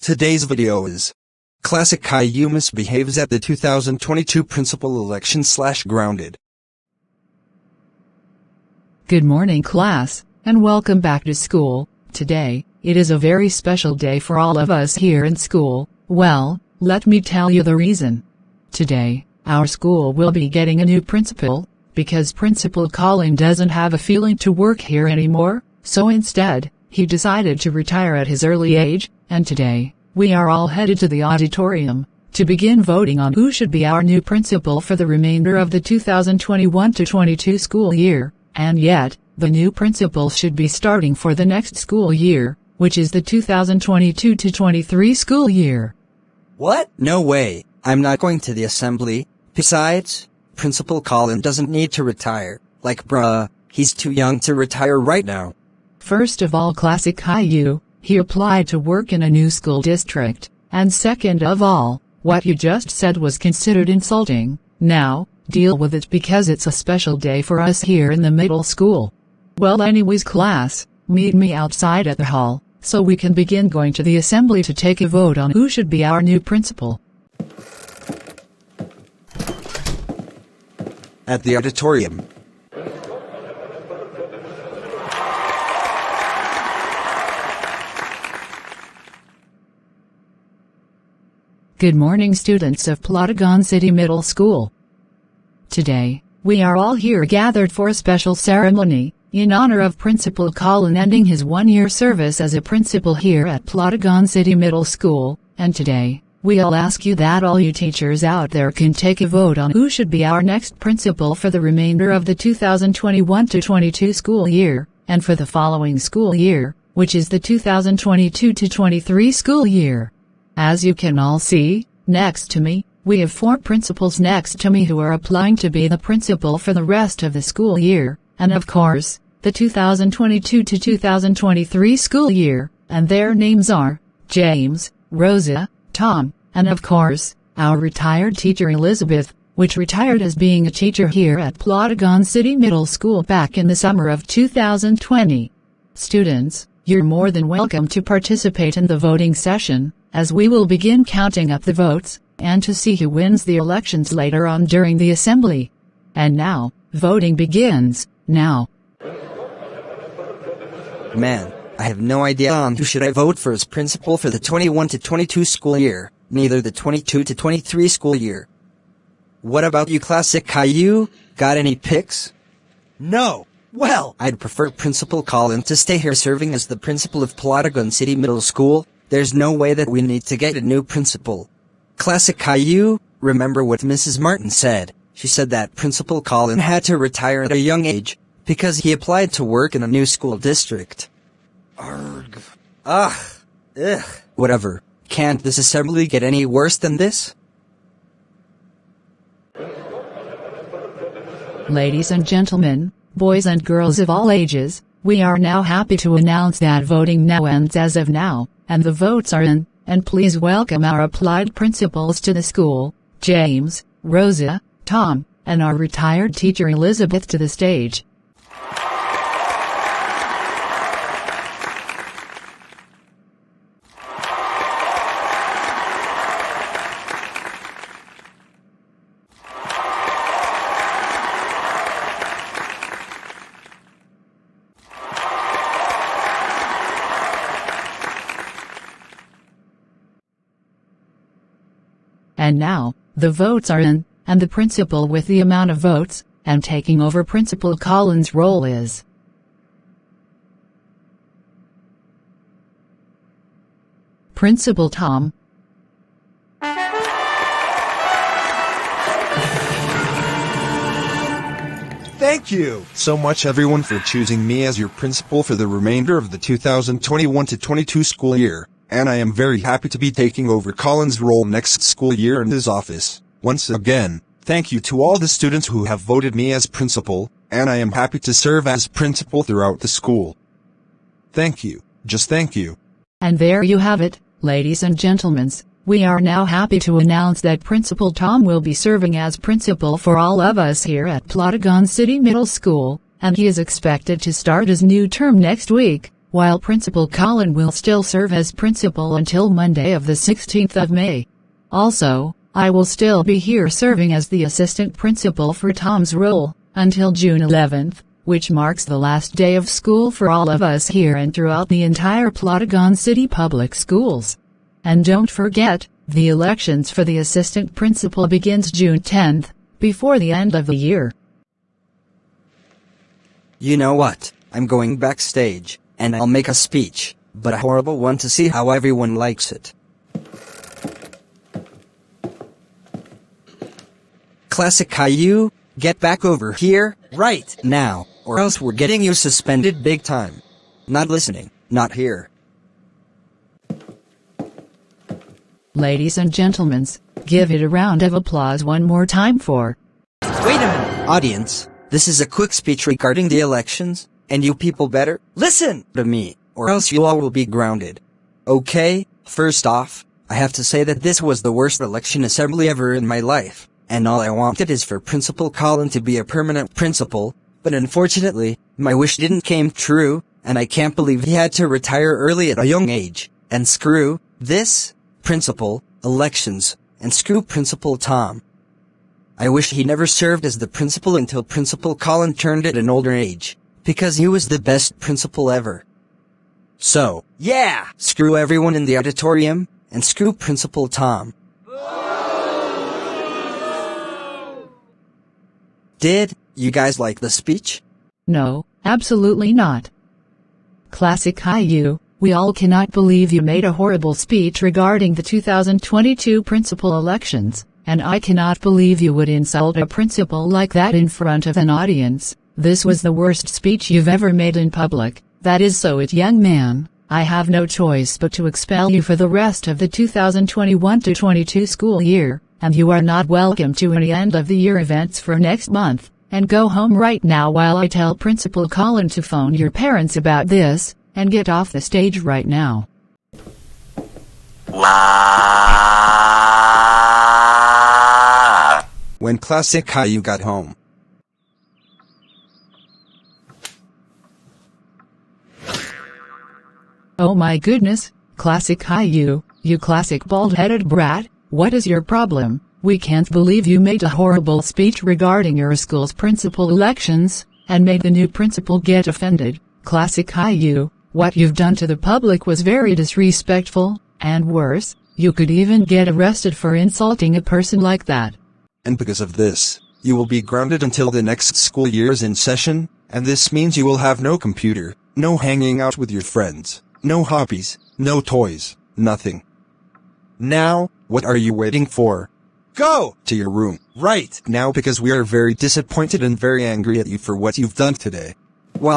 Today's video is Classic Caillou misbehaves at the 2022 principal election / grounded. Good morning, class, and welcome back to school. Today, it is a very special day for all of us here in school. Well, let me tell you the reason. Today, our school will be getting a new principal, because Principal Colin doesn't have a feeling to work here anymore, so instead, he decided to retire at his early age, and today, we are all headed to the auditorium to begin voting on who should be our new principal for the remainder of the 2021-22 school year, and yet, the new principal should be starting for the next school year, which is the 2022-23 school year. What? No way. I'm not going to the assembly. Besides, Principal Colin doesn't need to retire. Like bruh, he's too young to retire right now. First of all, Classic Caillou, he applied to work in a new school district, and second of all, what you just said was considered insulting. Now, deal with it because it's a special day for us here in the middle school. Well, anyways, class, meet me outside at the hall, so we can begin going to the assembly to take a vote on who should be our new principal. At the auditorium. Good morning, students of Plotagon City Middle School. Today, we are all here gathered for a special ceremony in honor of Principal Colin ending his one-year service as a principal here at Plotagon City Middle School, and today, we'll ask you that all you teachers out there can take a vote on who should be our next principal for the remainder of the 2021-22 school year, and for the following school year, which is the 2022-23 school year. As you can all see, next to me, we have 4 principals next to me who are applying to be the principal for the rest of the school year, and of course, the 2022-2023 school year, and their names are James, Rosa, Tom, and of course, our retired teacher Elizabeth, which retired as being a teacher here at Plotagon City Middle School back in the summer of 2020. Students, you're more than welcome to participate in the voting session, as we will begin counting up the votes, and to see who wins the elections later on during the assembly. And now, voting begins, now. Man, I have no idea on who should I vote for as principal for the 21-22 school year, neither the 22-23 school year. What about you, Classic Caillou? Got any picks? No. Well, I'd prefer Principal Colin to stay here serving as the principal of Plotagon City Middle School. There's no way that we need to get a new principal. Classic Caillou, remember what Mrs. Martin said? She said that Principal Colin had to retire at a young age, because he applied to work in a new school district. Arg. Ugh. Ugh. Whatever. Can't this assembly get any worse than this? Ladies and gentlemen, boys and girls of all ages, we are now happy to announce that voting now ends as of now, and the votes are in, and please welcome our applied principals to the school, James, Rosa, Tom, and our retired teacher Elizabeth to the stage. And now, the votes are in, and the principal with the amount of votes, and taking over Principal Colin's role is Principal Tom. Thank you so much everyone for choosing me as your principal for the remainder of the 2021-22 school year. And I am very happy to be taking over Colin's role next school year in his office. Once again, thank you to all the students who have voted me as principal, and I am happy to serve as principal throughout the school. Thank you, just thank you. And there you have it, ladies and gentlemen. We are now happy to announce that Principal Tom will be serving as principal for all of us here at Plotagon City Middle School, and he is expected to start his new term next week. while Principal Colin will still serve as principal until Monday of the 16th of May. Also, I will still be here serving as the assistant principal for Tom's role, until June 11th, which marks the last day of school for all of us here and throughout the entire Plotagon City Public Schools. And don't forget, the elections for the assistant principal begins June 10th, before the end of the year. You know what? I'm going backstage, and I'll make a speech, but a horrible one to see how everyone likes it. Classic Caillou, get back over here, right now, or else we're getting you suspended big time. Not listening, not here. Ladies and gentlemen, give it a round of applause one more time for... Wait a minute, audience. This is a quick speech regarding the elections, and you people better listen to me, or else you all will be grounded. Okay, first off, I have to say that this was the worst election assembly ever in my life, and all I wanted is for Principal Colin to be a permanent principal, but unfortunately, my wish didn't come true, and I can't believe he had to retire early at a young age, and screw this, principal, elections, and screw Principal Tom. I wish he never served as the principal until Principal Colin turned at an older age, because he was the best principal ever. So, yeah, screw everyone in the auditorium, and screw Principal Tom. Did you guys like the speech? No, absolutely not. Classic Caillou, we all cannot believe you made a horrible speech regarding the 2022 principal elections. And I cannot believe you would insult a principal like that in front of an audience. This was the worst speech you've ever made in public. That is so it, young man. I have no choice but to expel you for the rest of the 2021-22 school year, and you are not welcome to any end of the year events for next month. And go home right now while I tell Principal Colin to phone your parents about this, and get off the stage right now. When Classic Caillou got home. Oh my goodness, Classic Caillou, you classic bald-headed brat, what is your problem? We can't believe you made a horrible speech regarding your school's principal elections, and made the new principal get offended. Classic Caillou, what you've done to the public was very disrespectful, and worse, you could even get arrested for insulting a person like that. And because of this, you will be grounded until the next school year is in session, and this means you will have no computer, no hanging out with your friends, no hobbies, no toys, nothing. Now, what are you waiting for? Go to your room right now because we are very disappointed and very angry at you for what you've done today. Wow.